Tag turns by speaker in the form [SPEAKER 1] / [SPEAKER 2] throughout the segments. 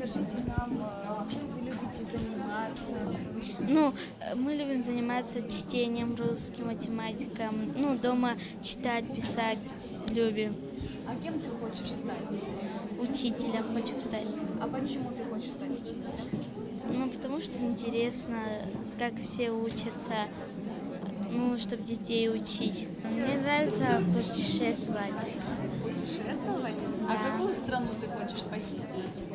[SPEAKER 1] Расскажите нам, чем вы любите заниматься?
[SPEAKER 2] Ну, мы любим заниматься чтением русским, математиком. Ну, дома читать, писать любим.
[SPEAKER 1] А кем ты хочешь стать?
[SPEAKER 2] Учителем хочу стать.
[SPEAKER 1] А почему ты хочешь стать учителем?
[SPEAKER 2] Ну, потому что интересно, как все учатся, ну, чтобы детей учить. Мне нравится путешествовать.
[SPEAKER 1] Путешествовать? А какую страну ты хочешь посетить?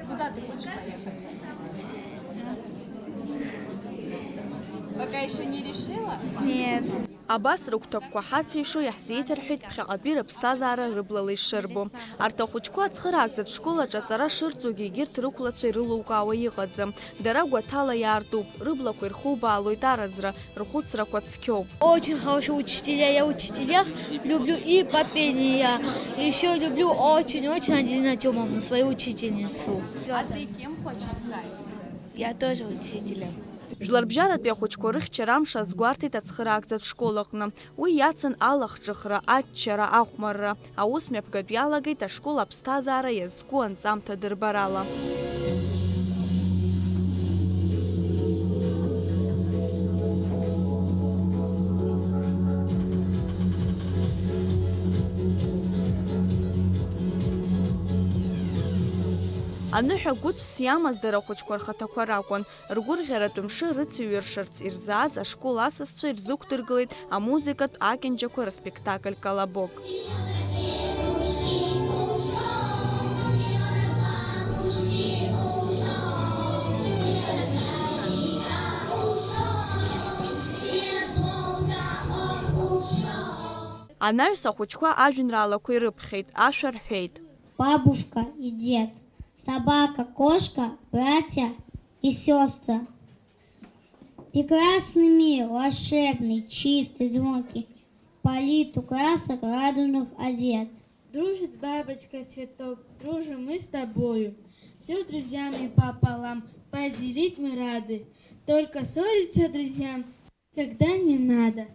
[SPEAKER 1] Куда ты хочешь поехать? Пока еще не решила?
[SPEAKER 2] Нет.
[SPEAKER 3] Абас рыгәҭакқәа ҳацишо иаҳзеиҭарҳәеит ԥхьаҟатәи рыԥсҭазаара рыблала ишырбо. Арҭ ахәыҷқәа ацхыраагӡатә школ аҿы аҵара шырҵогьы егьырҭ рықәлацәа ирылукаауа иҟаӡам. Дара гәаҭала иаартуп, рыблақәа ирхубаалоит аразра, рхәыцрақәа цқьоуп.
[SPEAKER 2] Очень хорошие учителя. Я учителях люблю и по пению. Еще люблю очень-очень Адину Тёмовну, свою учительницу.
[SPEAKER 1] А ты кем хочешь стать?
[SPEAKER 2] Я тоже учителем.
[SPEAKER 3] Жәларбжьаратәи ахәыҷқәа рыхьчара амш азгәарҭеит ацхыраагӡатә школ аҟны. Уи иацын алахҿыхра, аччара, ахәмарра. Аус мҩаԥгатә иалагеит ашкол аԥсҭазаара иазку анҵамҭа дырбарала. Аныҳәа гәыцәс иамаз дара ахәыҷқәа рхаҭақәа ракәын. Ргәырӷьаратә мшы рыцыҩршарц ирзааз ашкол асасцәа ирзықәдыргылеит амузикатә акьанџьақәа рспектакль Колобок. Анаҩс ахәыҷқәа ажәеинраалақәа ирыԥхьеит, ашәа рҳәеит.
[SPEAKER 4] Бабушка и дед, собака, кошка, братья и сестры. Прекрасный мир, волшебный, чистый, звонкий, политу красок радужных одет.
[SPEAKER 2] Дружит бабочка цветок, дружим мы с тобою. Все с друзьями пополам, поделить мы рады. Только ссориться друзьям, когда не надо.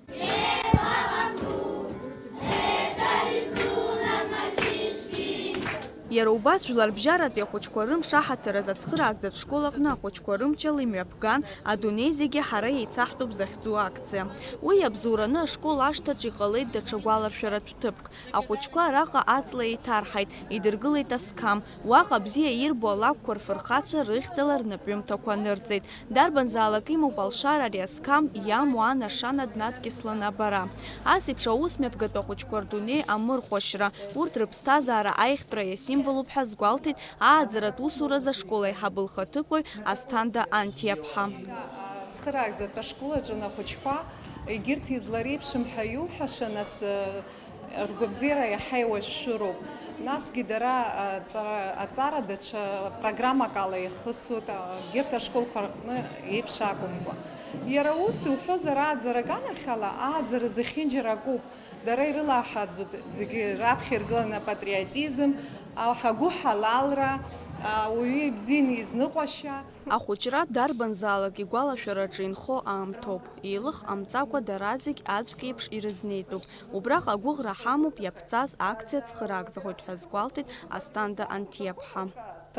[SPEAKER 3] Иара убас жәларбжьаратәи ахәыҷқәа рымш аҳаҭыраз ацхыраагӡатә школ аҟны ахәыҷқәа рымчала имҩаԥган адунеи зегьы ҳара еицаҳтәуп захьӡу акциа. Уи иабзоураны ашкол ашҭаҿ иҟалеит даҽа гәаларшәаратә ҭыԥк. Ахәыҷқәа араҟа аҵла еиҭарҳаит, идыргылеит асқам. Уаҟа бзиа ирбо алакәқәа рфырхацәа рыхьӡала рнапҩымҭақәа нырҵеит. Дарбанзаалак имоуп алшара ари асқам иамоу ан ашана днадкьысланы абара. Ас еиԥш аус мҩаԥгатәы ахәыҷқәа рдунеи амырхәашьра, урҭ рыԥсҭазаара аихтәра иасимволуп ҳәа азгәалҭеит ааӡаратә усураз ашкол аиҳабы лхаҭыԥуаҩ Асҭанда Анҭиаԥҳа.
[SPEAKER 5] Ацхыраагӡатәы ашкол аҿы ахәыҷқәа егьырҭ излареиԥшым ҳәа иуҳәаша, нас ргәабзиара иаҳа иуашәшәыроуп. Насгьы дара аҵара даҽа программак ала ихысуеит егьырҭ ашколқәа рҟны еиԥш акәымкәа. Иара ус иуҳәозар ааӡара аганахьала ааӡара зехьынџьара акуп. Дара ирылаҳаӡоит зегьы раԥхьа иргыланы апатриотизм, ҳагәы ҳалалра, ауаҩы ибзианы изныҟәашьа.
[SPEAKER 3] Ахәыҷра дарбанзаалак игәалашәараҿы инхо аамҭоуп. Еилых ҟамҵакәа дара зегь аӡәк еиԥш ирызнеитәуп. Убраҟа агәыӷра ҳамоуп иаԥҵаз акциа ацхыраагӡахоит ҳәа азгәалҭеит Асҭанда Анҭиаԥҳа.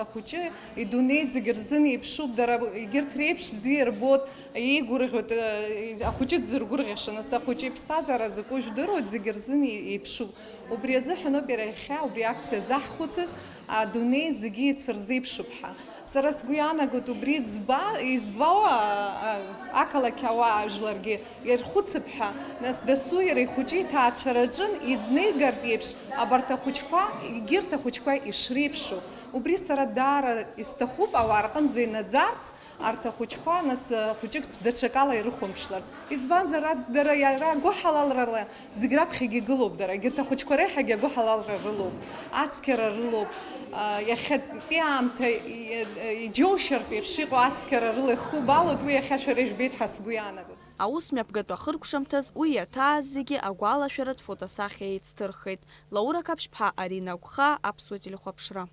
[SPEAKER 5] Ахәыҷы идунеи зегьы рзын еиԥшуп, дара егьырҭ реиԥш бзиа ирбот, еигәырӷьоит, ахәыҷы дзыргәырӷьаша, нас ахәыҷы иԥсҭазаара закәу жәдыруеит, зегьы рзын еиԥшуп. Убри азыҳәаноуп иара иахьа убри акциа заҳхәыцыз адунеи зегьы ицырзеиԥшуп ҳәа. Сара сгәы иаанагоит убри избо ақалақь ауаа жәларгьы ирхәыцып ҳәа, нас дасу иара ихәыҷы иҭаацәара аҿын изнеигартә еиԥш абарҭ ахәыҷқәа, егьырҭ ахәыҷқәа ишреиԥшу. Убри сара даара исҭахуп ауаа рҟынӡа инаӡарц, арҭ ахәыҷқәа нас хәыҷык даҽакала ирыхәамԥшларц. Избанзар дара иара агәыҳалалрала зегь раԥхьагьы игылоуп дара, егьырҭ ахәыҷқәа реиҳагьы агәыҳалалра рылоуп, ацқьара рылоуп. Иахьатәи аамҭа иџьоушьартә еиԥш иҟоу ацқьара рыла ихубалоит, уи иахьа шәара ижәбеит ҳәа сгәы иаанагоит.
[SPEAKER 3] Аус мҩаԥгатәы ахыркәшамҭаз уи иаҭааз зегьы агәалашәаратә фотосахьа еицҭырхит. Лаура Каԥшьԥҳа, Арина Агәха, Аԥсуа телехәаԥшра.